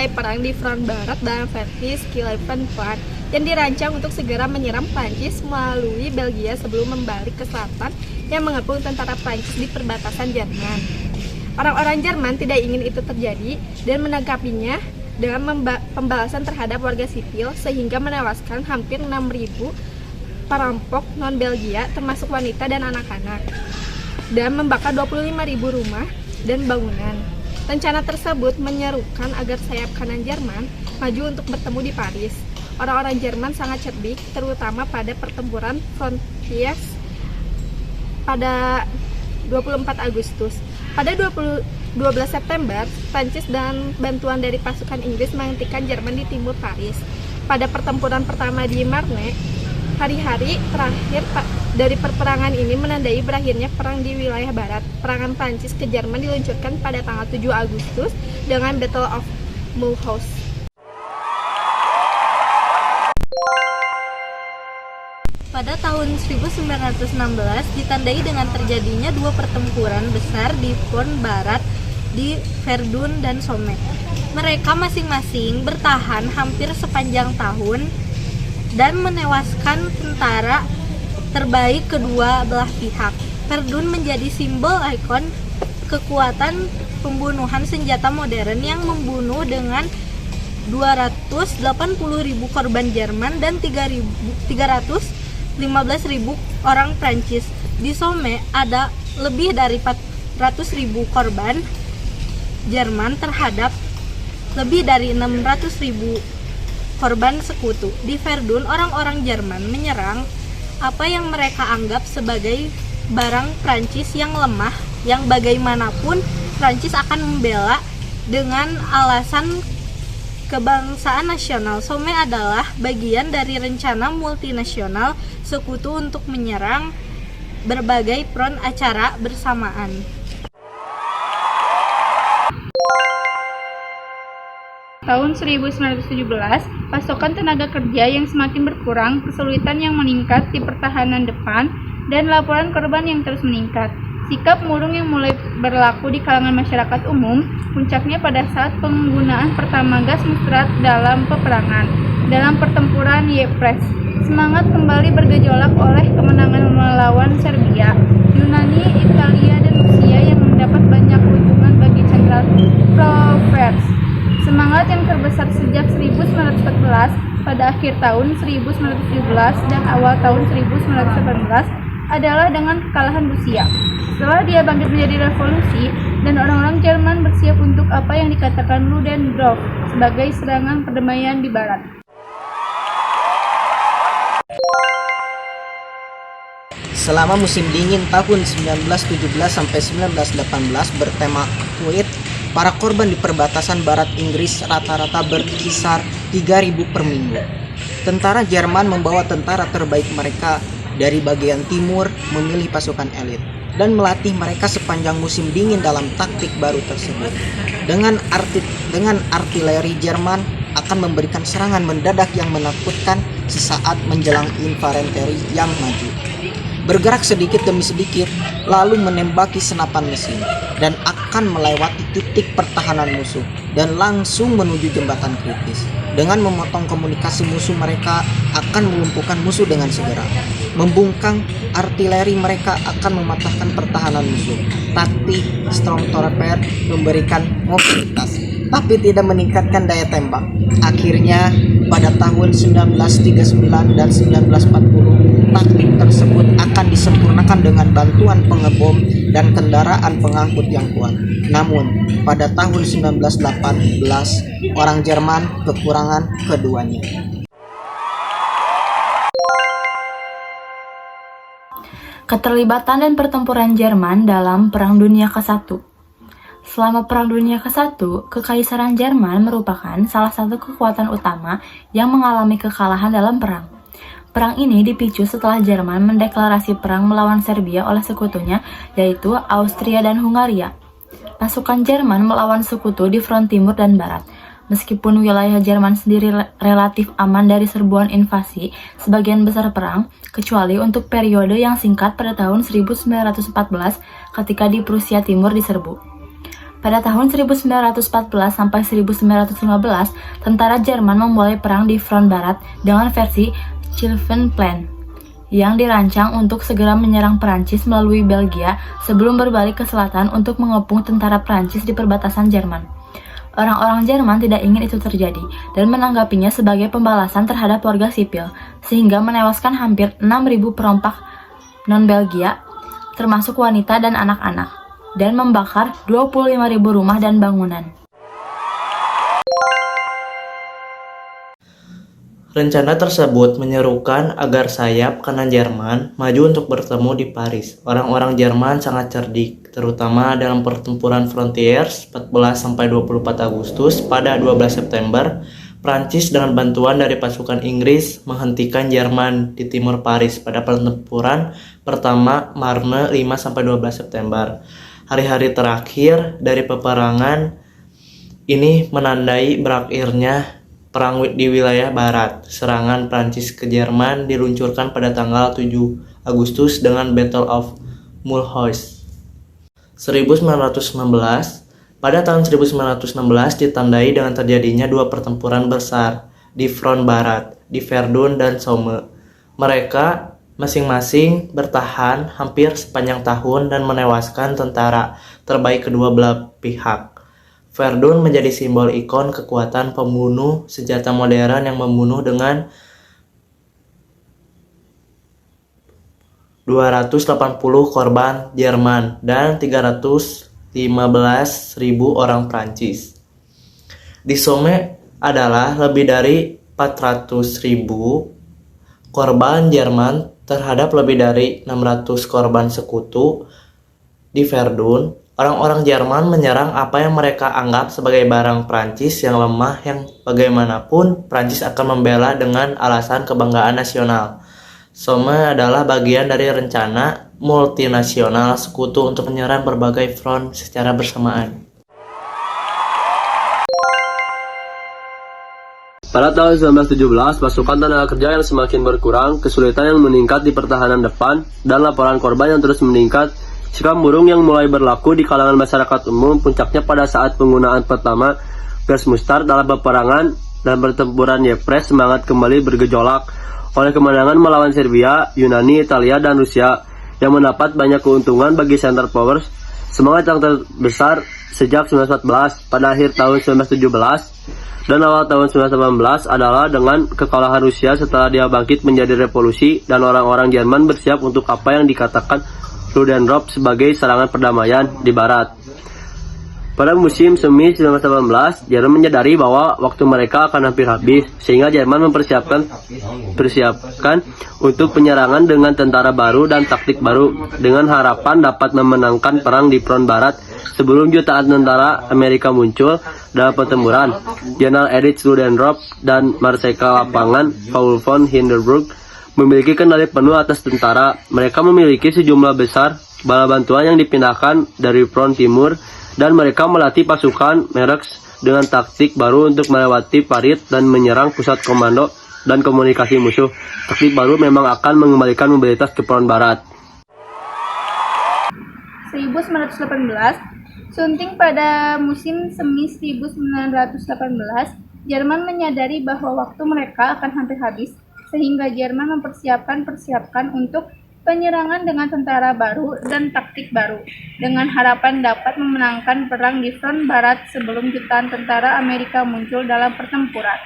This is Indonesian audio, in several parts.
mulai perang di front barat dalam versi Skeleton Plan yang dirancang untuk segera menyerang Prancis melalui Belgia sebelum membalik ke selatan yang mengepung tentara Prancis di perbatasan Jerman. Orang-orang Jerman tidak ingin itu terjadi dan menanggapinya dengan pembalasan terhadap warga sipil sehingga menewaskan hampir 6.000 perampok non-Belgia termasuk wanita dan anak-anak dan membakar 25.000 rumah dan bangunan. Rencana tersebut menyerukan agar sayap kanan Jerman maju untuk bertemu di Paris. Orang-orang Jerman sangat cerdik, terutama pada pertempuran Frontiers pada 24 Agustus. Pada 12 September, Prancis dan bantuan dari pasukan Inggris menghentikan Jerman di timur Paris. Pada pertempuran pertama di Marne, hari-hari terakhir dari perperangan ini menandai berakhirnya perang di wilayah barat. Serangan Prancis ke Jerman diluncurkan pada tanggal 7 Agustus dengan Battle of Mulhouse. Pada tahun 1916 ditandai dengan terjadinya dua pertempuran besar di front barat di Verdun dan Somme. Mereka masing-masing bertahan hampir sepanjang tahun dan menewaskan tentara terbaik kedua belah pihak. Verdun menjadi simbol ikon kekuatan pembunuhan senjata modern yang membunuh dengan 280.000 korban Jerman dan 315.000 orang Prancis. Di Somme ada lebih dari 400.000 korban Jerman terhadap lebih dari 600.000 korban sekutu. Di Verdun, orang-orang Jerman menyerang apa yang mereka anggap sebagai barang Prancis yang lemah, yang bagaimanapun Prancis akan membela dengan alasan kebangsaan nasional. Somme adalah bagian dari rencana multinasional sekutu untuk menyerang berbagai front acara bersamaan. Tahun 1917, pasokan tenaga kerja yang semakin berkurang, kesulitan yang meningkat di pertahanan depan, dan laporan korban yang terus meningkat. Sikap murung yang mulai berlaku di kalangan masyarakat umum, puncaknya pada saat penggunaan pertama gas mustrat dalam peperangan. Dalam pertempuran Ypres, semangat kembali bergejolak oleh kemenangan melawan Serbia, Yunani, Italia, dan Rusia yang mendapat banyak keuntungan bagi Jenderal Provers. Semangat yang terbesar sejak 1914 pada akhir tahun 1917 dan awal tahun 1918 adalah dengan kekalahan Rusia. Setelah dia bangkit menjadi revolusi, dan orang-orang Jerman bersiap untuk apa yang dikatakan Ludendorff sebagai serangan perdamaian di Barat. Selama musim dingin tahun 1917 sampai 1918 bertema Kuwait, para korban di perbatasan barat Inggris rata-rata berkisar 3.000 per minggu. Tentara Jerman membawa tentara terbaik mereka dari bagian timur memilih pasukan elit dan melatih mereka sepanjang musim dingin dalam taktik baru tersebut. Dengan artileri Jerman akan memberikan serangan mendadak yang menakutkan sesaat menjelang infanteri yang maju. Bergerak sedikit demi sedikit, lalu menembaki senapan mesin, dan akan melewati titik pertahanan musuh, dan langsung menuju jembatan kritis. Dengan memotong komunikasi musuh, mereka akan melumpuhkan musuh dengan segera. Membungkam artileri mereka akan mematahkan pertahanan musuh. Taktik Stormtrooper memberikan mobilitas, tapi tidak meningkatkan daya tembak. Akhirnya, pada tahun 1939 dan 1940, taktik tersebut akan disempurnakan dengan bantuan pengebom dan kendaraan pengangkut yang kuat. Namun, pada tahun 1918, orang Jerman kekurangan keduanya. Keterlibatan dan pertempuran Jerman dalam Perang Dunia ke-1. Selama Perang Dunia ke-1, Kekaisaran Jerman merupakan salah satu kekuatan utama yang mengalami kekalahan dalam perang. Perang ini dipicu setelah Jerman mendeklarasi perang melawan Serbia oleh sekutunya, yaitu Austria dan Hungaria. Pasukan Jerman melawan sekutu di front timur dan barat. Meskipun wilayah Jerman sendiri relatif aman dari serbuan invasi, sebagian besar perang, kecuali untuk periode yang singkat pada tahun 1914 ketika di Prusia Timur diserbu. Pada tahun 1914 sampai 1915, tentara Jerman memulai perang di front barat dengan versi Schlieffen-Plan yang dirancang untuk segera menyerang Perancis melalui Belgia sebelum berbalik ke selatan untuk mengepung tentara Perancis di perbatasan Jerman. Orang-orang Jerman tidak ingin itu terjadi dan menanggapinya sebagai pembalasan terhadap warga sipil, sehingga menewaskan hampir 6.000 perompak non-Belgia, termasuk wanita dan anak-anak, dan membakar 25.000 rumah dan bangunan. Rencana tersebut menyerukan agar sayap kanan Jerman maju untuk bertemu di Paris. Orang-orang Jerman sangat cerdik, terutama dalam pertempuran Frontiers 14-24 Agustus. Pada 12 September, Prancis dengan bantuan dari pasukan Inggris menghentikan Jerman di timur Paris pada pertempuran pertama Marne 5-12 September. Hari-hari terakhir dari peperangan ini menandai berakhirnya perang di wilayah barat. Serangan Prancis ke Jerman diluncurkan pada tanggal 7 Agustus dengan Battle of Mulhouse. 1916. Pada tahun 1916 ditandai dengan terjadinya dua pertempuran besar di front barat, di Verdun dan Somme. Mereka masing-masing bertahan hampir sepanjang tahun dan menewaskan tentara terbaik kedua belah pihak. Verdun menjadi simbol ikon kekuatan pembunuh senjata modern yang membunuh dengan 280 korban Jerman dan 315.000 orang Prancis. Di Somme adalah lebih dari 400.000 korban Jerman terhadap lebih dari 600 korban sekutu. Di Verdun, orang-orang Jerman menyerang apa yang mereka anggap sebagai barang Prancis yang lemah yang bagaimanapun Prancis akan membela dengan alasan kebanggaan nasional. Somme adalah bagian dari rencana multinasional sekutu untuk menyerang berbagai front secara bersamaan. Pada tahun 1917, pasukan tenaga kerja yang semakin berkurang, kesulitan yang meningkat di pertahanan depan, dan laporan korban yang terus meningkat, sikap murung yang mulai berlaku di kalangan masyarakat umum, puncaknya pada saat penggunaan pertama gas mustard dalam peperangan dan pertempuran Ypres semangat kembali bergejolak oleh kemenangan melawan Serbia, Yunani, Italia, dan Rusia yang mendapat banyak keuntungan bagi Central Powers. Semangat yang terbesar sejak 1914 pada akhir tahun 1917 dan awal tahun 1918 adalah dengan kekalahan Rusia setelah dia bangkit menjadi revolusi dan orang-orang Jerman bersiap untuk apa yang dikatakan Ludendorff sebagai serangan perdamaian di barat. Pada musim semi 1918, Jerman menyadari bahwa waktu mereka akan hampir habis, sehingga Jerman mempersiapkan untuk penyerangan dengan tentara baru dan taktik baru, dengan harapan dapat memenangkan perang di front barat sebelum jutaan tentara Amerika muncul dalam pertempuran. Jenderal Erich Ludendorff dan Marseka Lapangan Paul von Hindenburg memiliki kendali penuh atas tentara. Mereka memiliki sejumlah besar bala bantuan yang dipindahkan dari front timur, dan mereka melatih pasukan Mereks dengan taktik baru untuk melewati parit dan menyerang pusat komando dan komunikasi musuh. Taktik baru memang akan mengembalikan mobilitas ke front barat. 1918, sunting pada musim semi 1918, Jerman menyadari bahwa waktu mereka akan hampir habis, sehingga Jerman mempersiapkan untuk penyerangan dengan tentara baru dan taktik baru, dengan harapan dapat memenangkan perang di front barat sebelum jutaan tentara Amerika muncul dalam pertempuran.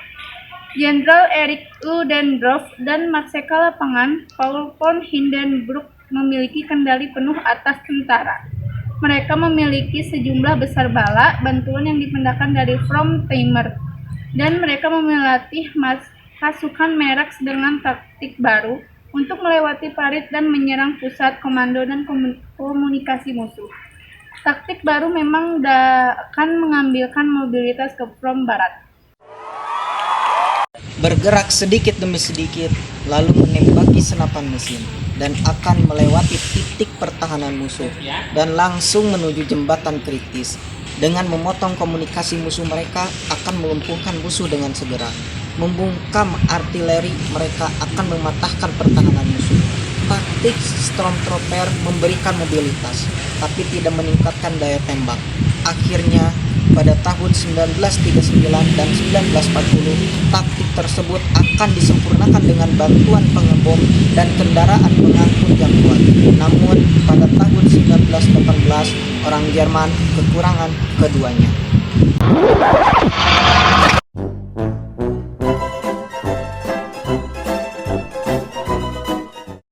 Jenderal Erich Ludendorff dan Marseka Lapangan Paul von Hindenburg memiliki kendali penuh atas tentara. Mereka memiliki sejumlah besar bala bantuan yang dipindahkan dari front timur, dan mereka melatih pasukan Mereks dengan taktik baru untuk melewati parit dan menyerang pusat komando dan komunikasi musuh. Taktik baru memang akan mengambilkan mobilitas ke front barat. Bergerak sedikit demi sedikit, lalu menembaki senapan mesin, dan akan melewati titik pertahanan musuh, dan langsung menuju jembatan kritis. Dengan memotong komunikasi musuh, mereka akan melumpuhkan musuh dengan segera. Membungkam artileri, mereka akan mematahkan pertahanan musuh. Taktik Stormtrooper memberikan mobilitas, tapi tidak meningkatkan daya tembak. akhirnya pada tahun 1939 dan 1940, taktik tersebut akan disempurnakan dengan bantuan pengebom dan kendaraan pengangkut yang kuat. Namun, pada tahun 1918, orang Jerman kekurangan keduanya.